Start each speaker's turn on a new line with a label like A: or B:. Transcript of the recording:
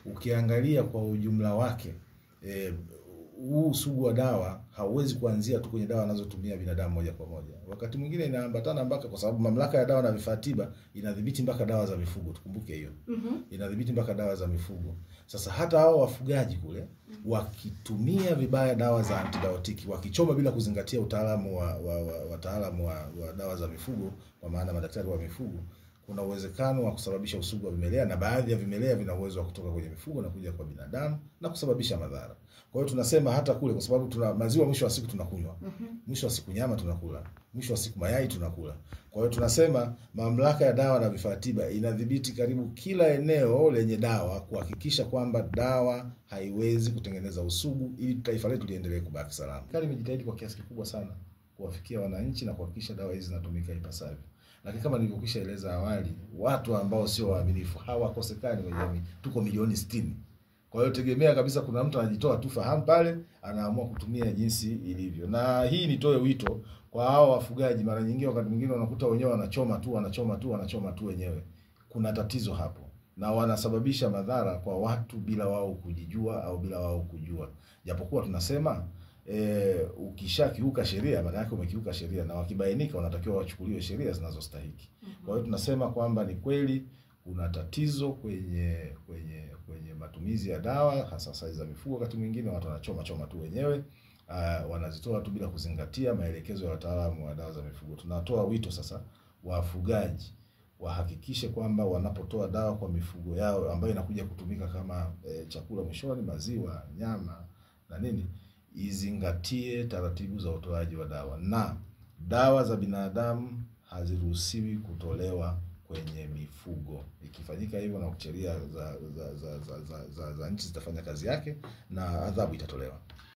A: ukiangalia kwa ujumla wake huu usugu wa dawa hauwezi kuanzia tu kwenye dawa anazotumia binadamu moja kwa moja. Wakati mwingine inaambatana mpaka, kwa sababu mamlaka ya dawa na vifaa tiba inadhibiti mpaka dawa za mifugo, tukumbuke hiyo. Inadhibiti mpaka dawa za mifugo. Sasa hata hao wafugaji kule wakitumia vibaya dawa za antibiotiki, wakichoma bila kuzingatia utaalamu wa wataalamu wa dawa za mifugo, kwa maana madaktari wa mifugo, kuna uwezekano wa kusababisha usugu wa vimelea, na baadhi ya vimelea vina uwezo wa kutoka kwenye mifugo na kuja kwa binadamu na kusababisha madhara. Kwa hiyo tunasema hata kule, kwa sababu tuna maziwa mwisho wa siku tunakunywa, mwisho wa siku nyama tunakula, mwisho wa siku mayai tunakula. Kwa hiyo tunasema mamlaka ya dawa na vifaa tiba inadhibiti karibu kila eneo lenye dawa, kuhakikisha kwamba dawa haiwezi kutengeneza usugu, ili taifa letu liendelee kubaki salama. Serikali imejitahidi kwa kiasi kikubwa sana kuwafikia wananchi na kuhakikisha dawa hizi zinatumika ipasavyo. Lakini kama nilivyokwisha eleza awali, watu ambao sio waaminifu hawakosekani kwenye jamii. Tuko milioni 60. Kwa hiyo tegemea kabisa kuna mtu anajitoa tu fahamu pale, anaamua kutumia jinsi ilivyo. Na hii nitoe wito kwa hao wafugaji, mara nyingine wakati mwingine unakuta wenyewe wanachoma tu wenyewe. Kuna tatizo hapo. Na wanasababisha madhara kwa watu bila wao kujijua au bila wao kujua. Japokuwa tunasema ukishakiuka sheria maana yake umekiuka sheria, na wakibainika wanatakiwa wachukuliwe sheria zinazostahili. Kwa hiyo tunasema kwamba ni kweli kuna tatizo kwenye matumizi ya dawa, hasa size za mifugo. Wakati mwingine watu wanachoma tu wenyewe, wanazitoa tu bila kuzingatia maelekezo ya wataalamu wa dawa za mifugo. Tunatoa wito sasa wafugaji wahakikishe kwamba wanapotoa dawa kwa mifugo yao ambayo inakuja kutumika kama chakula mwishoni, maziwa, nyama na nini, izingatie taratibu za utoaji wa dawa. Na dawa za binadamu haziruhusiwi kutolewa kwenye mifugo. Ikifanyika hivyo, na sheria za nchi zitafanya kazi yake na adhabu itatolewa.